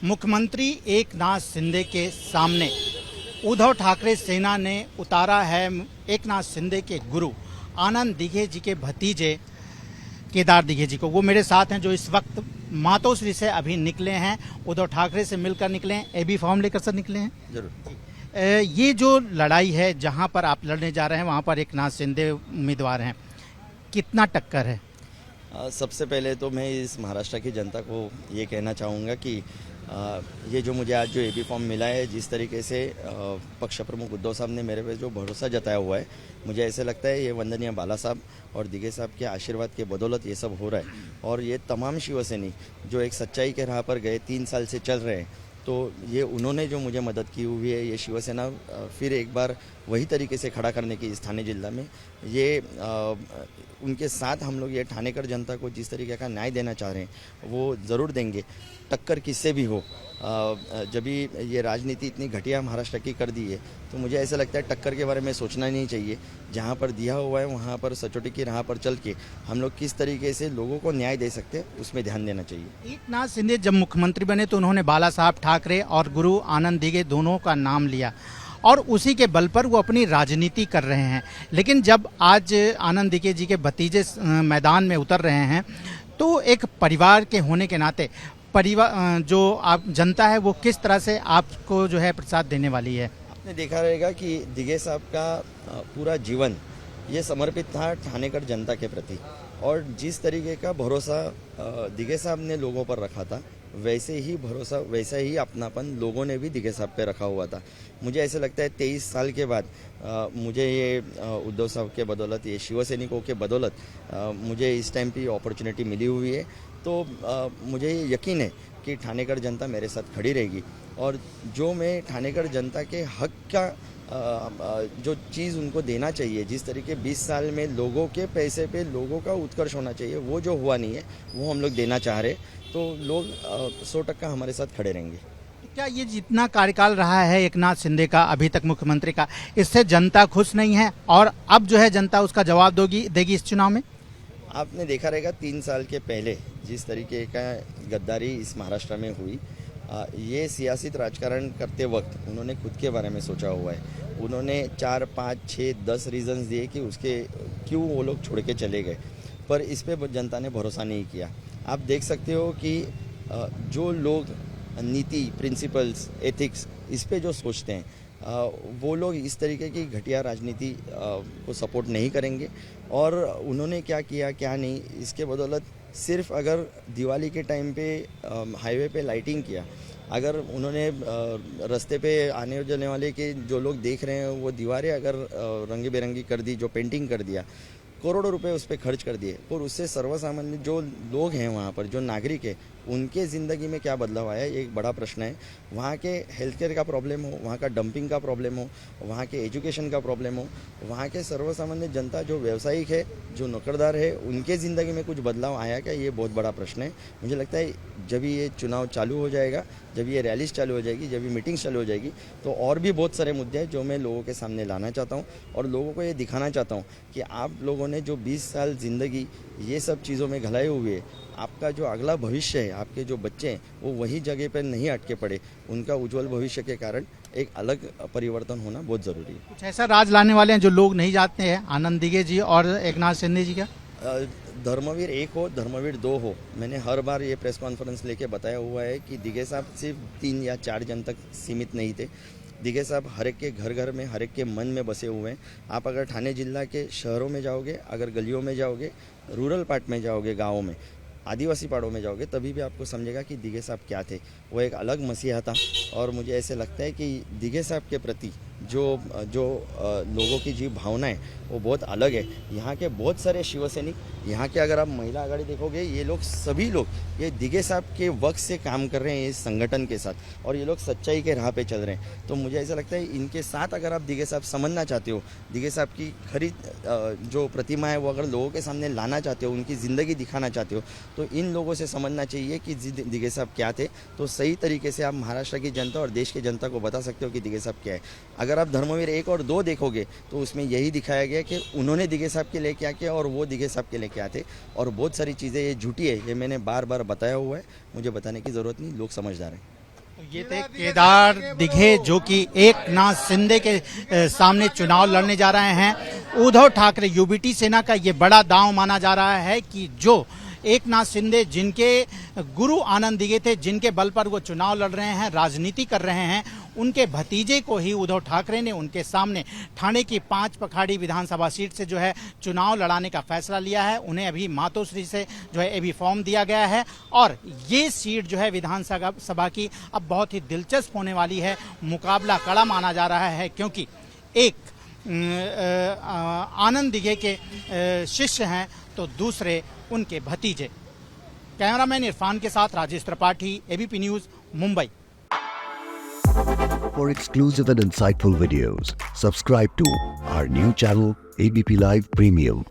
मुख्यमंत्री एकनाथ शिंदे के सामने उद्धव ठाकरे सेना ने उतारा है एकनाथ शिंदे के गुरु आनंद दिघे जी के भतीजे केदार दिघे जी को। वो मेरे साथ हैं जो इस वक्त मातोश्री से अभी निकले हैं, उद्धव ठाकरे से मिलकर निकले हैं, एबी फॉर्म लेकर सर निकले हैं। जरूर। ये जो लड़ाई है जहां पर आप लड़ने जा रहे हैं वहां पर एकनाथ शिंदे उम्मीदवार हैं, कितना टक्कर है? सबसे पहले तो मैं इस महाराष्ट्र की जनता को ये कहना चाहूँगा कि ये जो मुझे आज जो एबी फॉर्म मिला है, जिस तरीके से पक्ष प्रमुख उद्धव साहब ने मेरे पे जो भरोसा जताया हुआ है, मुझे ऐसे लगता है ये वंदनीय बाला साहब और दिघे साहब के आशीर्वाद के बदौलत ये सब हो रहा है। और ये तमाम शिवसैनिक जो एक सच्चाई के राह पर गए 3 साल से चल रहे हैं, तो ये उन्होंने जो मुझे मदद की हुई है, ये शिवसेना फिर एक बार वही तरीके से खड़ा करने की इस ठाणे जिला में ये उनके साथ हम लोग ये ठाणेकर जनता को जिस तरीके का न्याय देना चाह रहे हैं वो ज़रूर देंगे। टक्कर किससे भी हो, जब भी ये राजनीति इतनी घटिया महाराष्ट्र की कर दी है तो मुझे ऐसा लगता है टक्कर के बारे में सोचना नहीं चाहिए। जहाँ पर दिया हुआ है वहाँ पर सचोटी की राह पर चल के हम लोग किस तरीके से लोगों को न्याय दे सकते हैं उसमें ध्यान देना चाहिए। एकनाथ शिंदे जब मुख्यमंत्री बने तो उन्होंने बाला साहब ठाकरे और गुरु आनंद दिघे दोनों का नाम लिया और उसी के बल पर वो अपनी राजनीति कर रहे हैं। लेकिन जब आज आनंद दिघे जी के भतीजे मैदान में उतर रहे हैं तो एक परिवार के होने के नाते परिवार जो आप जनता है वो किस तरह से आपको जो है प्रसाद देने वाली है? आपने देखा रहेगा कि दिघे साहब का पूरा जीवन ये समर्पित था ठाणेकर जनता के प्रति, और जिस तरीके का भरोसा दिघे साहब ने लोगों पर रखा था वैसे ही भरोसा, वैसा ही अपनापन लोगों ने भी दिघे साहब पे रखा हुआ था। मुझे ऐसे लगता है 23 साल के बाद मुझे ये उद्धव साहब के बदौलत, ये शिवसैनिकों के बदौलत मुझे इस टाइम पे अपॉर्चुनिटी मिली हुई है। तो मुझे ये यकीन है कि ठाणेकर जनता मेरे साथ खड़ी रहेगी और जो मैं ठाणेकर जनता के हक का जो चीज़ उनको देना चाहिए, जिस तरीके 20 साल में लोगों के पैसे पे लोगों का उत्कर्ष होना चाहिए, वो जो हुआ नहीं है वो हम लोग देना चाह रहे, तो लोग 100% हमारे साथ खड़े रहेंगे। क्या ये जितना कार्यकाल रहा है एकनाथ शिंदे का अभी तक मुख्यमंत्री का, इससे जनता खुश नहीं है और अब जो है जनता उसका जवाब देगी इस चुनाव में? आपने देखा रहेगा 3 साल के पहले जिस तरीके का गद्दारी इस महाराष्ट्र में हुई, ये सियासी राजकारण करते वक्त उन्होंने खुद के बारे में सोचा हुआ है। उन्होंने 4, 5, 6, 10 रीजंस दिए कि उसके क्यों वो लोग छोड़ के चले गए, पर इस पे जनता ने भरोसा नहीं किया। आप देख सकते हो कि जो लोग नीति, प्रिंसिपल्स, एथिक्स इस पे जो सोचते हैं वो लोग इस तरीके की घटिया राजनीति को सपोर्ट नहीं करेंगे। और उन्होंने क्या किया क्या नहीं, इसके बदौलत सिर्फ अगर दिवाली के टाइम पे हाईवे पे लाइटिंग किया, अगर उन्होंने रास्ते पे आने जाने वाले के जो लोग देख रहे हैं वो दीवारें अगर रंगी बेरंगी कर दी, जो पेंटिंग कर दिया, करोड़ों रुपए उस पर खर्च कर दिए, और उससे सर्वसामान्य जो लोग हैं वहाँ पर, जो नागरिक है, उनके ज़िंदगी में क्या बदलाव आया, ये एक बड़ा प्रश्न है। वहाँ के हेल्थ केयर का प्रॉब्लम हो, वहाँ का डंपिंग का प्रॉब्लम हो, वहाँ के एजुकेशन का प्रॉब्लम हो, वहाँ के सर्वसामान्य जनता जो व्यावसायिक है, जो नौकरदार है, उनके ज़िंदगी में कुछ बदलाव आया क्या, ये बहुत बड़ा प्रश्न है। मुझे लगता है जब ये चुनाव चालू हो जाएगा, जब ये रैलीज चालू हो जाएगी, जब ये मीटिंग्स चालू हो जाएगी, तो और भी बहुत सारे मुद्दे हैं जो मैं लोगों के सामने लाना चाहता हूँ और लोगों को ये दिखाना चाहता हूँ कि आप लोगों ने जो 20 साल ज़िंदगी ये सब चीज़ों में घलाए हुए, आपका जो अगला भविष्य है, आपके जो बच्चे हैं वो वही जगह पर नहीं अटके पड़े, उनका उज्जवल भविष्य के कारण एक अलग परिवर्तन होना बहुत ज़रूरी है। कुछ ऐसा राज लाने वाले हैं जो लोग नहीं जानते हैं आनंद दिघे जी और एकनाथ शिंदे जी का? धर्मवीर 1 हो, धर्मवीर 2 हो। मैंने हर बार ये प्रेस कॉन्फ्रेंस लेके बताया हुआ है कि दिघे साहब सिर्फ 3 या 4 जन तक सीमित नहीं थे। दिघे साहब हर एक के घर घर में, हर एक के मन में बसे हुए हैं। आप अगर ठाणे जिला के शहरों में जाओगे, अगर गलियों में जाओगे, रूरल पार्ट में जाओगे, गाँवों में, आदिवासी पहाड़ों में जाओगे, तभी भी आपको समझेगा कि दिघे साहब क्या थे। वो एक अलग मसीहा था और मुझे ऐसे लगता है कि दिघे साहब के प्रति जो लोगों की जी भावना है वो बहुत अलग है। यहाँ के बहुत सारे शिवसैनिक, यहाँ के अगर आप महिला आघाड़ी देखोगे, ये लोग सभी लोग ये दिघे साहब के वक्त से काम कर रहे हैं इस संगठन के साथ, और ये लोग सच्चाई के राह पे चल रहे हैं। तो मुझे ऐसा लगता है इनके साथ अगर आप दिघे साहब समझना चाहते हो, दिघे साहब की खरी जो प्रतिमा है वो अगर लोगों के सामने लाना चाहते हो, उनकी ज़िंदगी दिखाना चाहते हो, तो इन लोगों से समझना चाहिए कि दिघे साहब क्या थे। तो सही तरीके से आप महाराष्ट्र की जनता और देश की जनता को बता सकते हो कि दिघे साहब क्या है। अगर आप धर्मवीर 1 और 2 देखोगे तो उसमें यही दिखाया गया कि उन्होंने दिघे साहब के लिए क्या किया और वो दिघे साहब के लिए क्या थे, और बहुत सारी चीज़ें ये झूठी है, ये मैंने बार बार बताया हुआ है, मुझे बताने की ज़रूरत नहीं, लोग समझदार हैं। ये थे केदार दिघे जो कि एकनाथ शिंदे के सामने चुनाव लड़ने जा रहे हैं। उद्धव ठाकरे यूबीटी सेना का ये बड़ा दांव माना जा रहा है कि जो एकनाथ शिंदे जिनके गुरु आनंद दिघे थे, जिनके बल पर वो चुनाव लड़ रहे हैं, राजनीति कर रहे हैं, उनके भतीजे को ही उद्धव ठाकरे ने उनके सामने ठाणे की 5 पखाड़ी विधानसभा सीट से जो है चुनाव लड़ाने का फैसला लिया है। उन्हें अभी मातोश्री से जो है अभी फॉर्म दिया गया है और ये सीट जो है विधानसभा की अब बहुत ही दिलचस्प होने वाली है। मुकाबला कड़ा माना जा रहा है क्योंकि एक आनंद दिघे के शिष्य हैं तो दूसरे उनके भतीजे। कैमरामैन इरफान के साथ Rajesh Tripathi, ABP news, Mumbai. For exclusive and insightful videos, subscribe to our new channel ABP Live Premium.